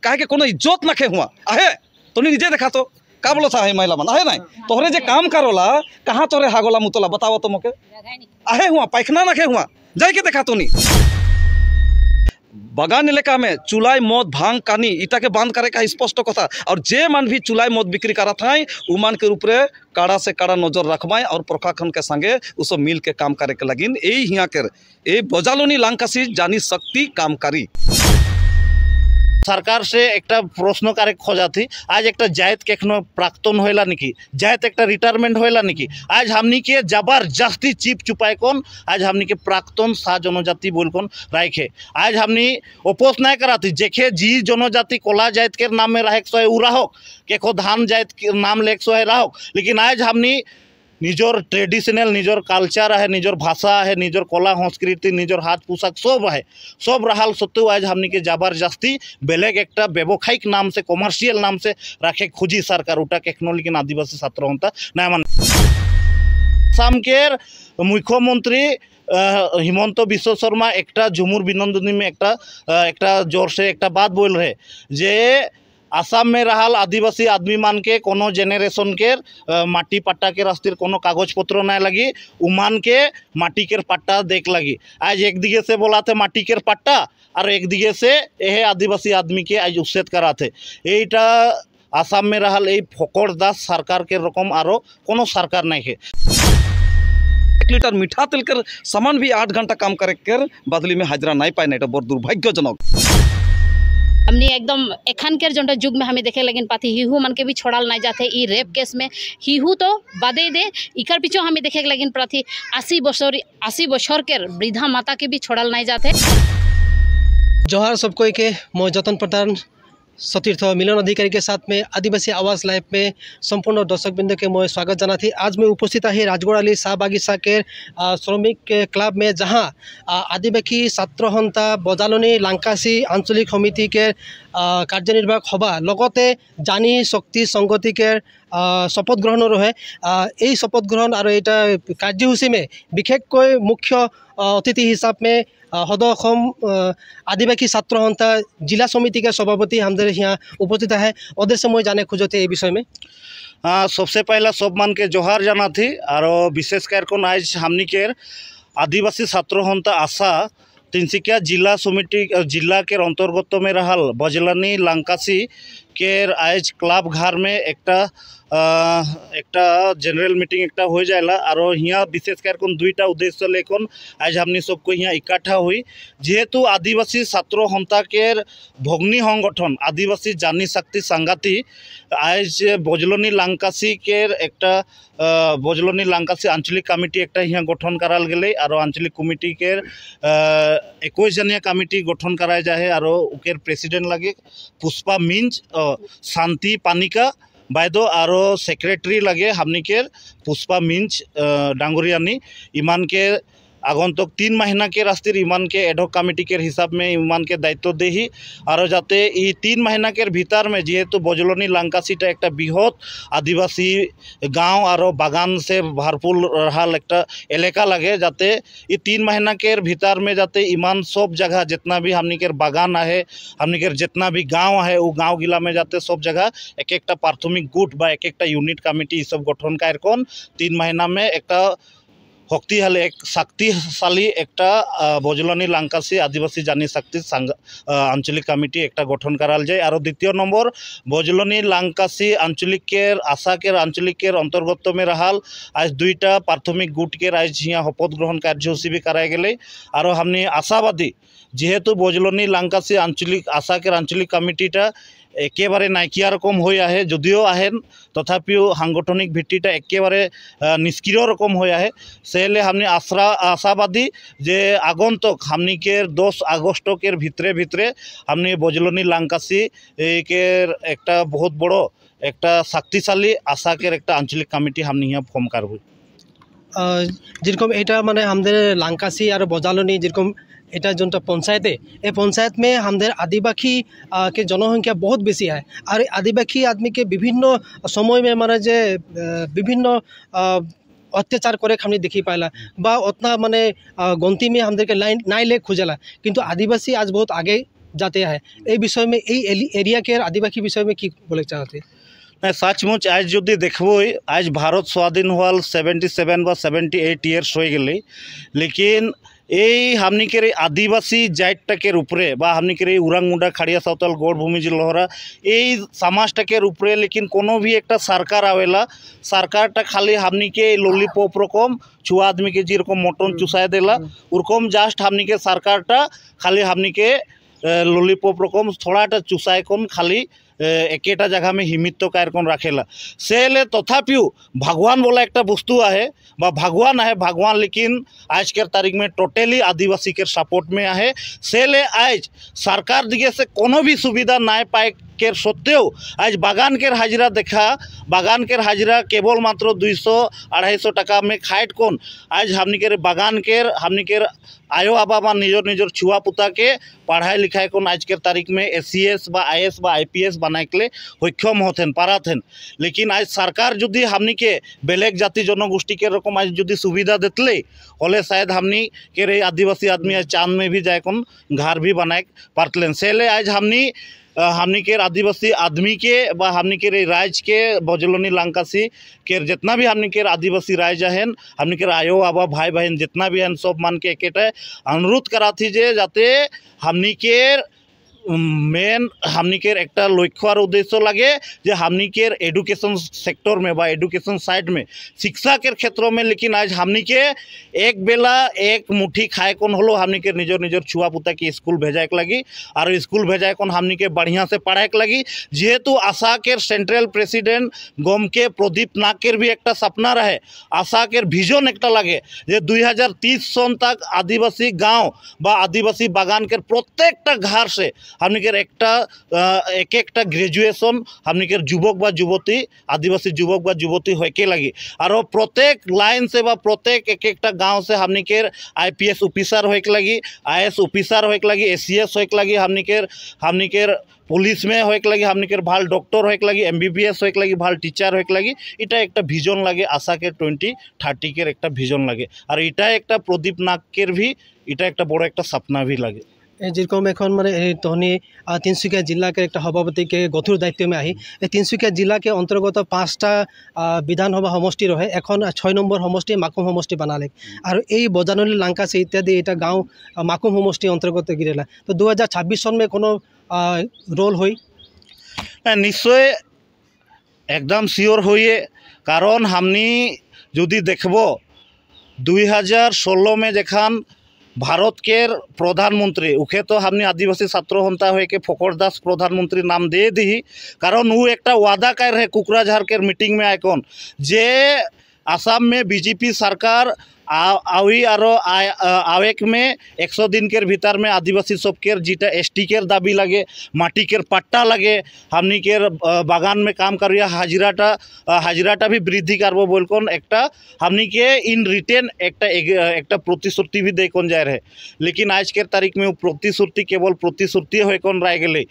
काहे के कोनो इज्जत ना खे हुआ आहे तोनी निजे देखा तो का बोलो सा है महिला मन आहे नहीं तोहरे जे काम करोला कहाँ तोरे हागोला मुतोला बताओ तो मोके आहे हुआ पैखना ना खे हुआ जाए के देखा तोनी बागान इलाका में चुलाई मद भांग कानी इटा के बंद करे का स्पष्ट कथा और जे मन भी चुलाई मद बिक्री करत है उमान के ऊपर काड़ा से काड़ा नजर रखवाएं और प्रशासन के संगे उसो मिल के काम करे के लगिन यही हिया कर ए बजालोनी लांकासी जानी शक्ति कामकारी सरकार से एक प्रश्न कार्य खोजा थी आज एक जायत के प्राक्तन होएला निकी जायत एक रिटायरमेंट होएला निकी आज हमनी के जबरदस्ती चिप चुपाए कौन आज हमनी के प्राक्तन सा जनजाति बोल कौन राखे आज हमनी अपोज नहीं करा थी जेखे जी जनजाति कोला जायत के नाम में रहे सो उराहक के को धान जायत के नाम ले सो राहक लेकिन आज हमनी निजर ट्रेडिशनल निजर कल्चर है निजर भाषा है निजर कला संस्कृति निजर हाथ पोशाक सब है सब रहाल सत्त्वेও आज हमनी के जबरदस्ती बेलेग एक व्यवसायिक नाम से कमार्शियल नाम से रखे खुजी सरकार उटा केखनो लेकिन आदिवासी छात्र होता ना मान आसाम के मुख्यमंत्री हिमंत विश्व शर्मा एक झुमुर बिनंदनी में एक जोर से एक बात बोल रहे जे आसाम में रहाल आदिवासी आदमी मान के कोनो जेनेरेशन के माटी पट्टा के रास्ते कोनो कागज पत्र ना लगी उमान के माटी के पट्टा देख लगी आज एक दिगे से बोला थे माटी के पट्टा और एक दिगे से यह आदिवासी आदमी के आज उच्छेद करा थे यहीटा आसाम में रहाल ये फकड़ दास सरकार के रकम आरो कोनो सरकार नहीं है 1 लीटर मीठा तेल कर सामान भी 8 घंटा काम करे कर बदली में हाजिरा नहीं पाए नहीं बहुत दुर्भाग्यजनक हमने एकदम एखान के जो जुग में हमें देखे लगिन पाती हिहू मन के भी छोड़ाल नहीं जाते ई रेप केस में हिहू तो बादे दे इकर पीछे हमें देखे लगिन पाती 80 बछर के वृद्धा माता के भी छोड़ाल नहीं जाते। जोहार सबको के मैं जतन प्रधान सतीर्थ मिलन अधिकारी के साथ में आदिवासी आवाज़ लाइव में संपूर्ण दर्शक बिंदु के मैं स्वागत जाना थी। आज मैं उपस्थित है राजगढ़ाली शाह बागिचा के श्रमिक क्लब में जहां आदिवासी छात्र सन्था बजालोनी लांकासी आंचलिक समिति के कार्यनिर्वाहक सभा लगते जानी शक्ति संगति के शपथ ग्रहणों है ये शपथ ग्रहण और ये कार्यसूची में विशेषक मुख्य अतिथि हिसाब में सदम आदिवासी छात्र सन्था जिला समिति के सभापति हमारे यहाँ उपस्थित है उधर से मैं जाने खोजते ये विषय में सबसे पहला सब मान के जोहार जाना थी और विशेषकर को आज हमनी के आदिवासी छात्र सन्था आशा तिनसुकिया जिला समिति जिला के अंतर्गत में रहाल बजलानी लांकासी के आज क्लब घर में एक जनरल मीटिंग एक हो जाएला और यहाँ विशेषकर दुईटा उद्देश्य लेकर आज हमने सबको यहाँ इकट्ठा हुई जेहेतु आदिवासी छात्र सन्था के भग्नी संगठन आदिवासी जानी शक्ति संगाति आज बजलनी लांकासी के एक बजलनी लांकासी आंचलिक कमिटी एक यहाँ गठन कराल गए और आंचलिक कमिटी के 21 जनिया कमिटी गठन कराया जाए और उकेर प्रेसिडेंट लगे पुष्पा मिंज शांति पानिका बायदो और सेक्रेटरी लगे हमनी के पुष्पा मिंज डांगुरियानी ईमान के आगंतुक 3 महीना के रास्ते ईमान के एडहॉक कमिटी के हिसाब में ईमान के दायित्व देही और जाते 3 महीना के भीतर में जेहेतु बजलनी लांकासीटा एक बृहत आदिवासी गांव और बागान से भरपूर रहाल एक एलेका लगे जाते 3 महीना के भीतर में जाते ईमान सब जगह जितना भी हमनी के बागान है हमनी के जितना भी गाँव है वो गाँव गिला में जाते सब जगह एक प्राथमिक गुट बा एक यूनिट कमिटी सब गठन कर 3 महीना में एक शक्तिशाली एक शक्तिशाली एक बजलनी लांकासी आदिवासी जानी शक्ति आंचलिक कमिटी एक गठन कराल जाए और द्वितीय नम्बर बजलनी लांकासी आंचलिक के आशा के आंचलिक के अंतर्गत में रहाल आज 2टा प्राथमिक गुट के आज यहाँ शपथ ग्रहण कार्यसूची भी कराए गए और हमने आशावादी जेहेतु बजलनी लांकासी आंचलिक आशा के आंचलिक कमिटीटा एकेबारे नायकिया रकम हो आहे जदिओ आहेन तथापिओ सांगठनिक भित्तिटा एकेबारे निष्क्रिय रकम हो आहे सेले हमने आशावादी जे आगंतुक हमनी के 10 আগস্ট के भितरे भितरे हमने बजलनी लांकासी के एक बहुत बड़ो एक शक्तिशाली आशा के एक आंचलिक कमिटी हमने यहाँ फॉर्म कर जेरकम एटा माने हमদের लांकासी और बजालोनी जेरकम এটা जो पंचायते ये पंचायत में हमारे आदिवासी के जनसंख्या बहुत बेसी है और आदिवासी आदमी के विभिन्न समय में माने जे विभिन्न अत्याचार करे हमने देखी पाला बा उतना माने गंती में हमारे के लाइन नाई ले खोजला किंतु आदिवासी आज बहुत आगे जाते हैं এই বিষয় में एरिया के आदिवासी विषय में की बोले चाहते? ना सचमुच आज जदि देखबई आज भारत स्वाधीन हुआ 77 বা 78 ইয়ার্স हो गए लेकिन এই হামনিকের এই আদিবাসী জাতটাকের উপরে বা হামনিকের এই উরাংমুন্ডা খাড়িয়া সাঁওতাল গড়ভূমি যে লহরা এই সমাজটাকের উপরে लेकिन কোনো भी একটা সরকার আवेला সরকারটা খালি হামনিকে ললিপপ রকম ছুয়া আদমিকে যেরকম মটন চুষায় দেলা ওরকম জাস্ট হামনিকে সরকারটা খালি হামনিকে ললিপপ রকম থোড়াটা চুষায় কোন খালি एकेटा जगह में हिमित्त कार्यक्रम रखेला से तथापिও भगवान बोला एक वस्तु है भगवान है भगवान लेकिन आज के तारीख में टोटली आदिवासी के सपोर्ट में है से आज सरकार दिखे से कोनो भी सुविधा ना पाए के सत्त्वेও आज बागान के हाजिरा देखा बागान के हाजिरा केवल मात्र 200-250 टाका में खाट कौन आज हमनी के बागान के हमनी के आयो आबा निजर निजर छुआ पुता के पढ़ाई लिखाई कौन आज के तारीख में SCS बा IS बा IPS बनाए के सक्षम होतेन पाराथेन लेकिन आज सरकार जुदी हमनी के बेलेग जाति जनगोष्ठी के रकम आज जुदी सुविधा देतले होले शायद हमनी के आदिवासी आदमी आज चांद में भी जाए कौन घर भी बनाए पारतलेन से आज हमनी के आदिवासी आदमी के बा हमनी के राज के बजलोनी लंकासी के जितना भी हमनी के आदिवासी राज हैं हमनी के आयो आबा भाई बहन जितना भी हैं सब मान के एक अनुरोध करा थी जे जाते हमनी के मेन हमनी के एक लक्ष्य और उद्देश्य लगे जे हमनी के एडुकेशन सेक्टर में बा एडुकेशन साइड में शिक्षा के क्षेत्रों में लेकिन आज हमनी के एक बेला एक मुट्ठी खाए कौन हलो हमनी के निजर निजर छुआ पुता के स्कूल भेजाए के लगी और स्कूल भेजाए कौन हमनी के बढ़िया से पढ़ाए के लगी जेहेतु आशा के सेंट्रल प्रेसिडेंट गम के प्रदीप नाकेर भी एक सपना रहे आशा के भिजन एक लगे जे 2030 सन तक आदिवासी गाँव बा आदिवासी बागान के प्रत्येकटा घर से हमनी के एक ग्रेजुएशन हमनी के युवक बा युवती आदिवासी युवक बा युवती होके लगी और प्रत्येक लाइन से बा प्रत्येक एक गाँव से हमनी के IPS ऑफिसर होके लगी IS ऑफिसर होके लगी SCS होके लगी हमनी के पुलिस में होके लगी हमनी के भाल डॉक्टर होके लगी MBBS होके लगी भाल टीचर होके लगी इटा एक भिजन लगे आशा के 2030 के एक भिजन लगे और इटा एक प्रदीप नाकेर भी इटा एक बड़ एक सपना भी लगे जेरकम एखन माने तहनी तिनसुकिया जिला के एक सभापति के गठुर दायित्व में आही तिनसुकिया जिला के अंतर्गत 5टा विधानसभा समष्टि रहे एखन 6 नम्बर समष्टि माकुम समष्टि बनाले और ये बजानली लांकासी इत्यादि एटा गाँव माकुम समष्टि अंतर्गत गिरेला तो 2026 सन में कोनो रोल हुई निश्चय एकदम सियोर हुए कारण हमनी जुदी देखबो 2016 में जेखान भारत के प्रधानमंत्री उखे तो हमने आदिवासी छात्र हंता हुए के फकर दास प्रधानमंत्री नाम दे दी कारण वो एक वादा कर रहे कुकराझार के मीटिंग में आइकन जे आसाम में BJP सरकार आवी और आवेक में 100 दिन के भीतर में आदिवासी सबके जीटा ST के दाबी लगे माटी के पट्टा लगे हमनी के बागान में काम कर हाजिराटा भी वृद्धि करबो बोलकन एक हमनी के इन रिटेन एक प्रतिश्रुति भी देकन जाए रहे लेकिन आज के तारीख में वो प्रतिश्रुति केवल प्रतिश्रुति होकन रह गए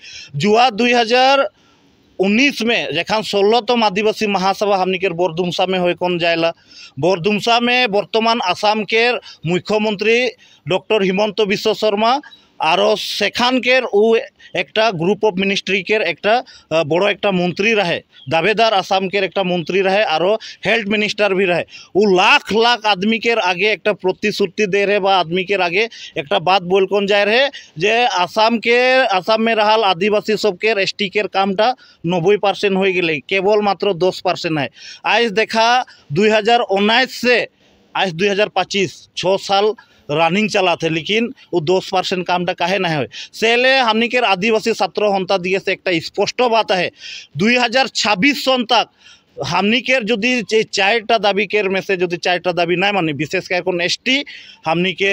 जुआ 2019 में जखान 16तम आदिवासी महासभा हमनी के बोरदुमसा में होकन जाएला बोरदुमसा में वर्तमान आसाम के मुख्यमंत्री डॉक्टर हिमंत बिश्व शर्मा और सेखान के एक ग्रुप ऑफ मिनिस्ट्री के एक बड़ो एक मंत्री रहे दावेदार आसाम के एक मंत्री रहे और हेल्थ मिनिस्टर भी रहे वो लाख लाख आदमी के आगे एक प्रतिश्रुति दे रहे बा आदमी के आगे एक बात बोलकन जाए रहे जे आसाम में रहल आदिवासी सबके ST के कामटा 90% हो गए केवल मात्र 10% है आज देखा 2019 से आज 2025 6 साल रनिंग चला थे लेकिन वो 10% कामटा काहे ना है सेले हमनी के आदिवासी छात्र हंता दिए से एक स्पष्ट बात है 2026 सन तक हमनी के जदि 4टा दाबी के में से जदि 4टा दाबी ना मानी विशेषकर ST हमनी के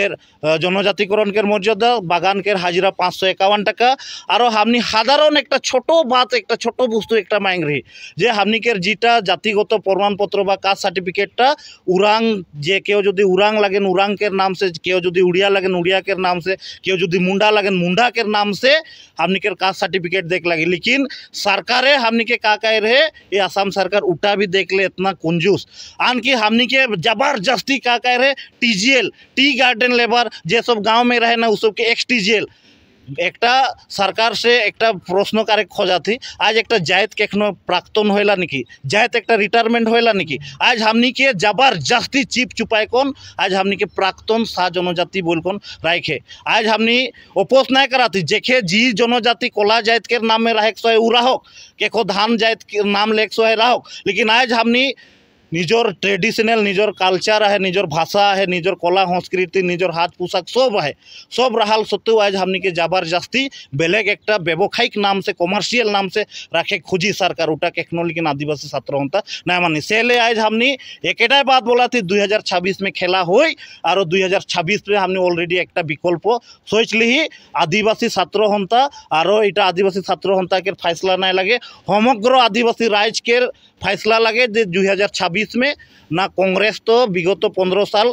जनजातिकरण के मर्यादा बागान के हाजिरा 551 टाका और हमनी साधारण एक छोटो बात एक छोटो वस्तु एक मांग रही जे हमनी के जीटा जातिगत प्रमाणपत्र बा कास्ट सार्टिफिकेटा उरांग जे केउ जदि उरांग लागेन उरांग के नाम से केउ जदि उड़िया लागेन उड़िया के नाम से केउ जदि मुंडा लागेन मुंडा के नाम से हमनी के कास्ट सर्टिफिकेट देख लगे लेकिन सरकारे हमनी के का कह रहे ये आसाम सरकार उठा भी देख ले इतना कंजूस आन की हमनी के जबरदस्ती का कह रहे TGL टी गार्डन लेबर जे सब गांव में रहे ना उस सब के XTGL একটা सरकार से एक प्रश्न कार्य खोजा थी आज एक जायत के प्राक्तन होएला निकी जायत एक रिटायरमेंट होएला निकी आज हमनी के जबरदस्ती चिप चुपाए कौन आज हमनी के प्राक्तन सा जनजाति बोल कौन राखे आज हमनी अपोज नहीं करा थी जेखे जी जनजाति कोला जायत के नाम में राहक सो उराहक के को धान जायत के नाम लेक सो राहक लेकिन आज हमनी निजर ट्रेडिशनल निजर कल्चर है निजर भाषा है निजर कला संस्कृति निजर हाथ पोशाक सब है सब रहाल सत्त्वेও आज हमनी के जबरदस्ती बेलेग एक व्यवसायिक नाम से कमार्शियल नाम से रखे खुजी सरकार उटा केखनो लेकिन आदिवासी छात्र होता ना मानी सेले आज हमनी एकटाई बात बोला थी 2026 में खेला होई और 2026 में हमने ऑलरेडी एक विकल्प सोच ली आदिवासी छात्र होता और इटा आदिवासी छात्र होता के फैसला नहीं लगे समग्र आदिवासी राज के फैसला लगे 2026 में ना कांग्रेस तो विगत 15 साल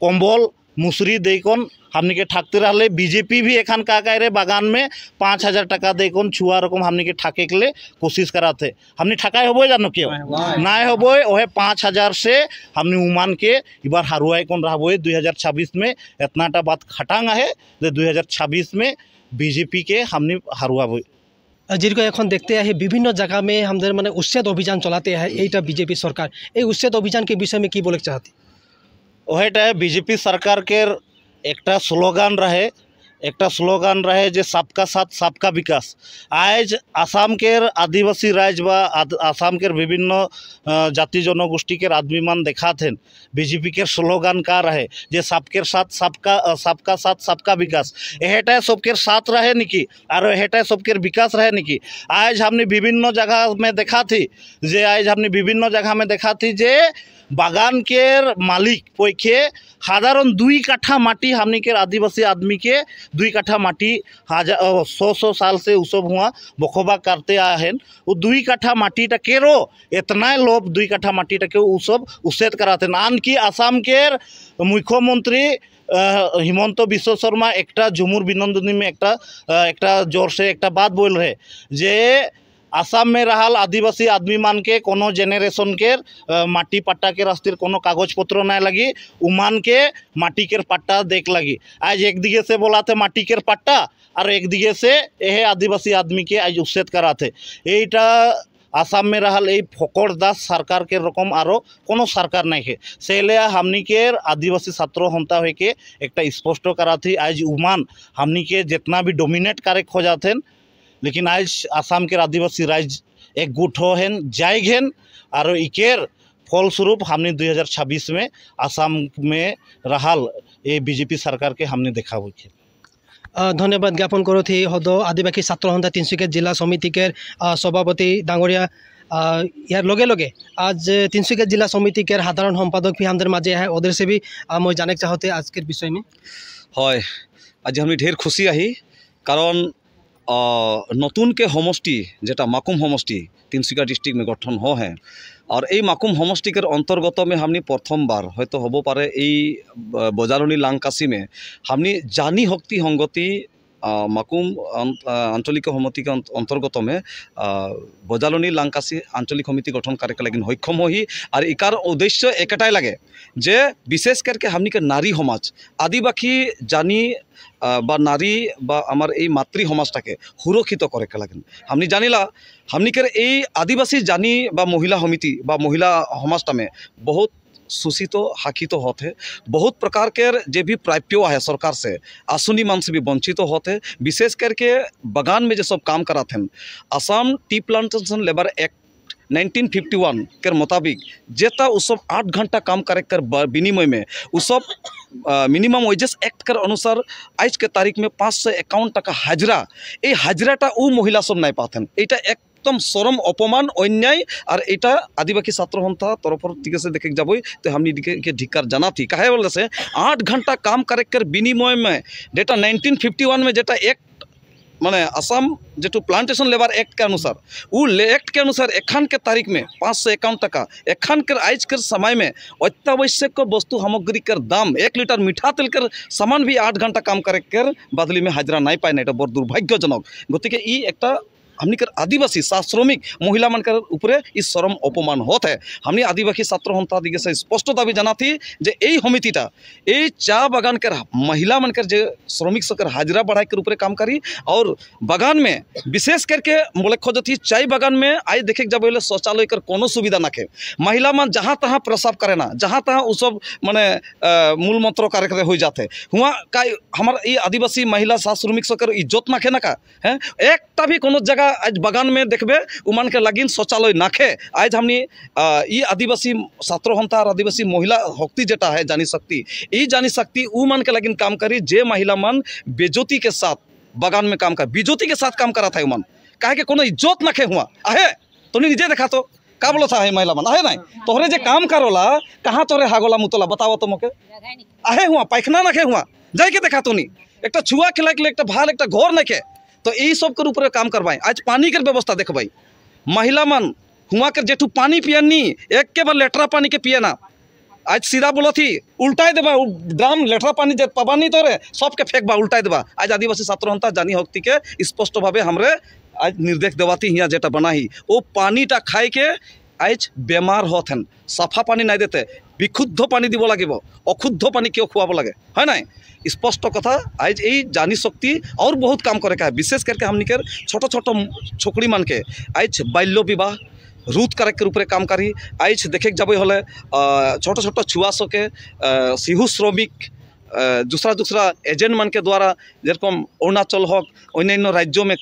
कम्बल मुसरी देकन हमनी के ठाकते रहे बीजेपी भी एखान का रे बागान में 5000 टका देकन छुआ रकम हमनी के ठाके के लिए कोशिश कराते हमनी ठकाई होबो जानो क्यों ना होबो ओहे 5000 से हमनी उमान के इबार हारुआई कौन रहबो 2026 में इतनाटा बात खटांग है 2026 में बीजेपी के हमनी हारुआबो जीर्घ एखन देखते हैं विभिन्न जगह में हम माने उच्छेद अभियान चलाते हैं यहीटा बीजेपी सरकार ये उच्छेद अभियान के विषय में की बोले चाहती वहीटा बीजेपी सरकार के एक स्लोगान रहे जे सबका साथ सबका विकास आज आसाम के आदिवासी राज बा आसाम के विभिन्न जाति जनगोष्ठी के आदमी मान देखा थे बीजेपी के स्लोगान का रहे जे सबके साथ सबका साथ सबका विकास एहेटा सबके साथ रहे निकी और एहेटा सबके विकास रहे निकी आज हमने विभिन्न जगह में देखा थी जे बागान के मालिक पैखे साधारण 2 काठा माटी हमनी के आदिवासी आदमी के 2 काठा माटी 100 साल से उसब हुआ बखोबा करते आए हैं वो 2 काठा माटी केरो इतना लोग 2 काठा माटी के उसब उच्छेद कराते आन की आसाम के मुख्यमंत्री हिमंत विश्व शर्मा एक झुमुर बिनंदनी में एक जोर से एक बात बोल रहे जे आसाम में रहाल आदिवासी आदमी मान के कोनो जेनेरेशन के माटी पट्टा के रास्ते कोनो कागज पत्र नहीं लगी उमान के माटी के पट्टा देख लगी आज एक दिगे से बोला थे माटी के पट्टा और एक दिगे से यह आदिवासी आदमी के आज उच्छेद कराते एटा आसाम में रहाल ये फकड़ दास सरकार के रकम आरो कोनो सरकार नहीं है सेले हमनी के आदिवासी छात्र होता हुए के एक स्पष्ट करा थी आज उमान हमनी के जितना भी डोमिनेट करे खोजाते लेकिन आज आसाम के आदिवासी राज एक गुट हो हैं जायग हैं और इकेर फलस्वरूप हमने 2026 में आसाम में रहाल ये बीजेपी सरकार के हमने देखा हुई धन्यवाद ज्ञापन करो थी हदो आदिवासी छात्र सन्था तिनसुकिया जिला समिति के सभापति डांगरिया यार लगे लगे आज तिनसुकिया जिला समिति के साधारण सम्पादक भी हमारे माजे है ओदर से भी मैं जाने चाहते आज के विषय में है आज हमें ढेर खुशी आई कारण नतून के समष्टि जेटा माकुम समष्टि तिनसुकिया डिस्ट्रिक्ट में गठन हो हैं और ये माकुम समष्टि के अंतर्गत में हमनी प्रथम बार हयतो होबो पारे बजारनी लांकासी में हमनी जानी शक्ति संगति माकुम आंचलिक समिति के अंतर्गत में बजालनी लांकासी आंचलिक समिति गठन करे लगे सक्षम हो और इकार उद्देश्य एकटाई लगे जे विशेष करके हमनी के नारी समाज आदिवासी जानी बा नारी बा आमार এই मातृ समाजटाके सुरक्षित करे लगे हमनी जानिला हमनी के आदिवासी जानी बा महिला समिति बा महिला समाजटा में बहुत शोषित हाकित होते बहुत प्रकार के जे भी प्राप्य है सरकार से आसनी मान से भी वंचित होते विशेष करके बागान में जो सब काम कराते हैं Assam tea plantation labour act 1951 के मुताबिक जेता उस सब 8 घंटा काम करे कर विनिमय में उस सब मिनिमम वेजेस एक्ट कर अनुसार आज के तारीख में 551 टका हाजरा ये हाजराटा उ महिला सब नहीं पाते एटा एकदम चरम अपमान अन्याय और एटा आदिवासी छात्र सन्था तरफ दिखे से देखे जाबई तो हमनी दिखे धिक्कार जाना थी कहे बोले से 8 घंटा काम करे कर विनिमय में डेटा 1951 में जेटा एक माने आसाम जो प्लांटेशन लेबर एक्ट के अनुसार वो एक्ट के अनुसार एखान के तारीख में 551 टका एखान के आज के समय में अत्यावश्यक वस्तु सामग्री कर दाम 1 लीटर मीठा तेल कर सामान भी 8 घंटा काम करे कर बदली में हाजरा नहीं पाए ना बड़ दुर्भाग्यजनक गति के एक हमनी कर आदिवासी सा श्रमिक महिला मन कर ऊपरे इस शरम अपमान होत है। हमनी आदिवासी छात्र संस्था दिगे से स्पष्ट दाबी जाना थी जे यही समितिटा ये चा बागान कर महिला मन कर जे श्रमिक सकर हाजिरा बढ़ाई के ऊपरे काम करी और बागान में विशेष करके बोले खोज थी चाय बागान में आज देखे जब शौचालय कर कोनो सुविधा ना खे महिला मन जहाँ तहाँ प्रसाव करे ना जहाँ तहाँ उ सब माने मूल मंत्र कार्य हो जाते हुआ का हमारा ये आदिवासी महिला सा श्रमिक सकर इज्जत ना खे ना का है एक भी कोनो जगह आज बागान में देखबे उमान के लगिन शौचालय नाखे आज हमनी ये आदिवासी छात्र संस्था और आदिवासी महिला शक्ति जेटा है जानी शक्ति उ मन के लगिन काम करी जे महिला मन बेजोती के साथ बागान में काम कर बेजोती के साथ काम करा था उमन काहे के कोनो इज्जत नाखे हुआ आहे तो निजे देखा तो का बोलो था है महिला मन आहे नहीं तोहरे जे काम करोला कहाँ तोरे हागोला मुतोला बताओ तो मोके आहे हुआ पायखाना नाखे हुआ जाए के देखा तो नहीं एक छुआ खिला के एक भाल एक घर नाखे तो यही सब के ऊपर काम करवाई आज पानी के व्यवस्था देखबाई महिला मन हुआ कर जेठू पानी पियनी एक के बार लेटरा पानी के पिए ना आज सीधा बोलो थी उल्टाई देबा ड्राम लेटरा पानी जे पबानी तोरे सबके फेंकबा उल्टाई देबा आज आदिवासी छात्र संस्था जानी शक्ति के स्पष्ट भावे हमरे आज निर्देश देवाती हिया जेटा बनाही वो पानीटा खाई के आज बेमार होतेन साफा पानी नहीं देते विशुद्ध पानी দিব লাগিব अशुद्ध पानी क्यों खुआब लगे है ना स्पष्ट कथा आज ये जानी शक्ति और बहुत काम करे का है विशेष करके हमनी के छोटो छोटो छोकरी मान के आज बाल्य विवाह रूथ करे के ऊपर काम करी आज देखे जब हले छोटो छोटो छुआ सके शिशु श्रमिक दूसरा एजेंट मान के द्वारा जेरकम अरुणाचल हक अन्य राज्यों में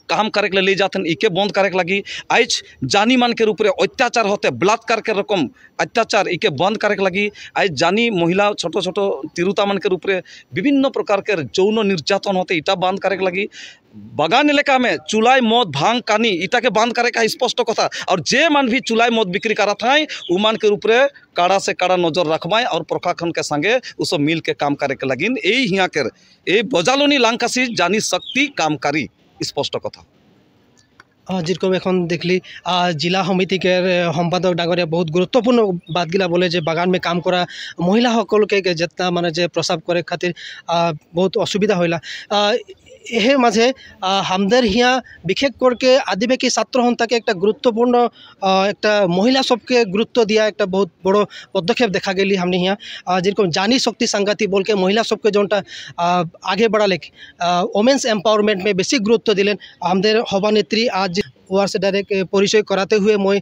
काम करे के ले जाते इके बंद करे के लगी आज जानी मान के ऊपर अत्याचार होते बलात्कार के रकम अत्याचार इके बंद करे के लगी आज जानी महिला छोटो छोटो तिरुता मान के ऊपर विभिन्न प्रकार के यौन निर्यातन होते इटा बंद करे के लगी बागान इलाका में चुलाई मद भांग कानी इटा के बंद करे का स्पष्ट कथा और जे मान भी चुलाई मद बिक्री करा था उ मान के ऊपर काड़ा से काड़ा नजर रखवाएं और प्रशासन के संगे उस मिल के काम करे के लगिन यही हिया के ये बजालोनी लांकासी जानी शक्ति कामकारी स्पष्ट कथा जेरकम एखन देखली जिला समिति के सम्पादक डांगरिया बहुत गुरुत्वपूर्ण बातगिला बोले जे बागान में काम करा महिला सकलोके जितना माने जे प्रसाव करे खातिर बहुत असुविधा होइला एहे माझे हमदेर हिया विशेष करके आदिवासी छात्र संस्था के एक गुरुत्वपूर्ण एक महिला सबके गुरुत्व दिया एक बहुत बड़ो पदक्षेप देखा गई हमने हिया जेरकम जानी शक्ति संगाती बोल के महिला सबके जोटा आगे बढ़ाले वोमेन्स एम्पावरमेंट में बेसी गुरुत्व दिलें हमदेर सभानेत्री आज ওয়ার से डायरेक्ट परिचय कराते हुए मैं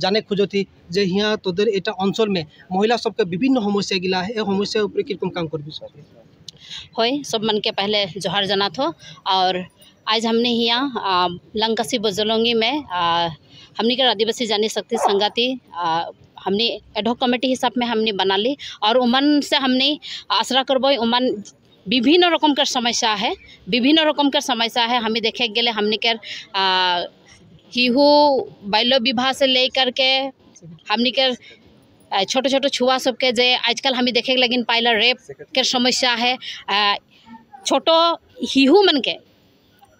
जाने खोजो थी जे हिया तोদের এটা अंचल में महिला सबके विभिन्न समस्या गिला है समस्या ऊपर किरकम काम करबी होय सब मन के पहले जोहार जना थो और आज हमने यहाँ लंकासी बजलोंगी में हमने के आदिवासी जानी शक्ति संगाती हमने एडहॉक कमेटी हिसाब में हमने बना ली और उमन से हमने आसरा करबो उमन विभिन्न रकम का समस्या है हमें देखे गले हमने के हिहू बाल्य विवाह से लेकर के हमने के छोटे छोटे छुआ सबके जे आजकल हमें देखे लगिन पाइला रेप के समस्या है छोटो हिहू मन के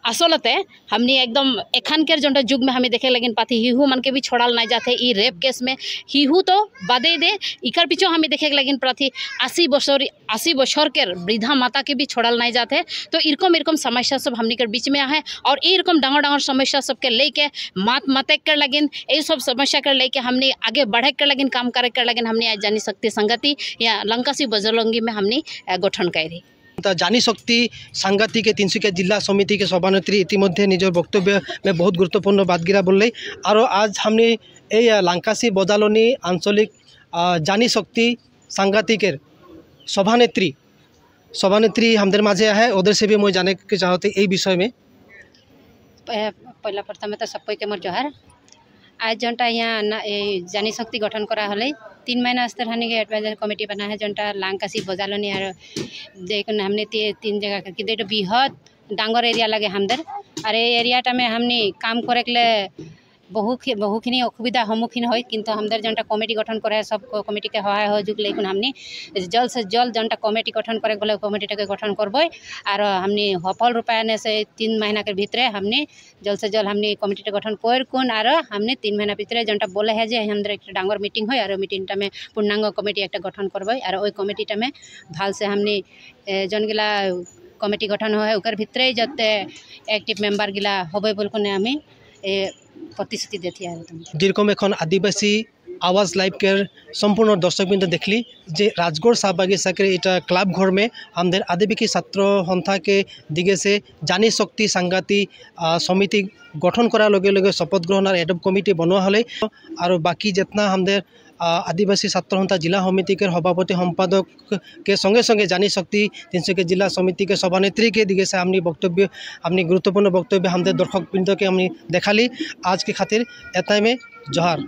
आसलते हमने एकदम एखान के जो जुग में हमें देखे लगिन पाती हिहू मन के भी छोड़ाल नहीं जाते ई रेप केस में हिहू तो बादे दे इकर पीछे हमें देखे लगिन प्रति 80 बछर के वृद्धा माता के भी छोड़ाल नहीं जाते तो इरकम समस्या सब हमने के बीच में है और इरकम डांगर समस्या सबके लेके माते कर लगिन ये सब समस्या कर लेके हमने आगे बढ़े कर लगिन काम करे कर लगिन हमने आज जानी शक्ति संगति या लंकासी बजरंगी में हमने गठन करी जानी शक्ति सांगाती के तिनसुकिया जिला समिति के सभानेत्री इतिमध्य निजर वक्तव्य में बहुत गुरुत्वपूर्ण बातगिरा बोल और आज हमने ये लांकासी बजालोनी आंचलिक जानी शक्ति सांगाती के सभानेत्री हमदर माझे है उधर से भी मैं जाने के चाहते ये विषय में पहला प्रथम तो सबको के मोर जोहार आज जोटा यहाँ जानी शक्ति गठन करा हले 3 महीना स्तर हनी के एडवाइजर कमिटी बना है जोटा लांकासी बजालोनी और देख हमने 3 जगह कि बृहद डांगर एरिया लगे हमदर और ये एरियाटा में हमने काम करे के बहुखिनी असुविधा सम्मुखीन हो किंतु हमदर जोटा कमिटी गठन करे सब कमिटी के सहाय सहयोग लेकिन हमने जल्द से जल्द जोटा कमिटी गठन करे गले कमिटी के गठन करबे और हमने सफल रूपायन से 3 महीना के भीतर हमने जल्द से जल्द हमने कमिटी गठन कर और हमने 3 महीना भीतर जोटा बोले है जे हमदर एक डांगर मीटिंग हो और मीटिंगटा में पूर्णांग कमिटी एक गठन करबे और ओई कमिटीटा में भाल से हमने जनगिला कमिटी गठन है उकर भितरे जते एक्टिव मेम्बर गिला होबे बोलकुने आमी प्रतिश्रुति देती है। যেরকম এখন আদিবাসী आवाज़ लाइव के सम्पूर्ण दर्शक बिंदु देखली जे राजगढ़ शाह बागिचा के इटा क्लब घर में हमদের आदिवासी छात्र संस्था के दिगे से जानी शक्ति सांगाती समिति गठन करार लगे लगे शपथ ग्रहण और एडप कमिटी बनवा हले और बाकी जितना हमদের आदिवासी छात्र संस्था जिला समिति के सभापति सम्पादक के संगे संगे जानी शक्ति तिनसुकिया जिला समिति के सभानेत्री के दिगे से अपनी वक्तव्य अपनी गुरुत्वपूर्ण वक्तव्य हमদের दर्शक बिंदु के हमने देखाली। आज के खातिर एताई में जोहार।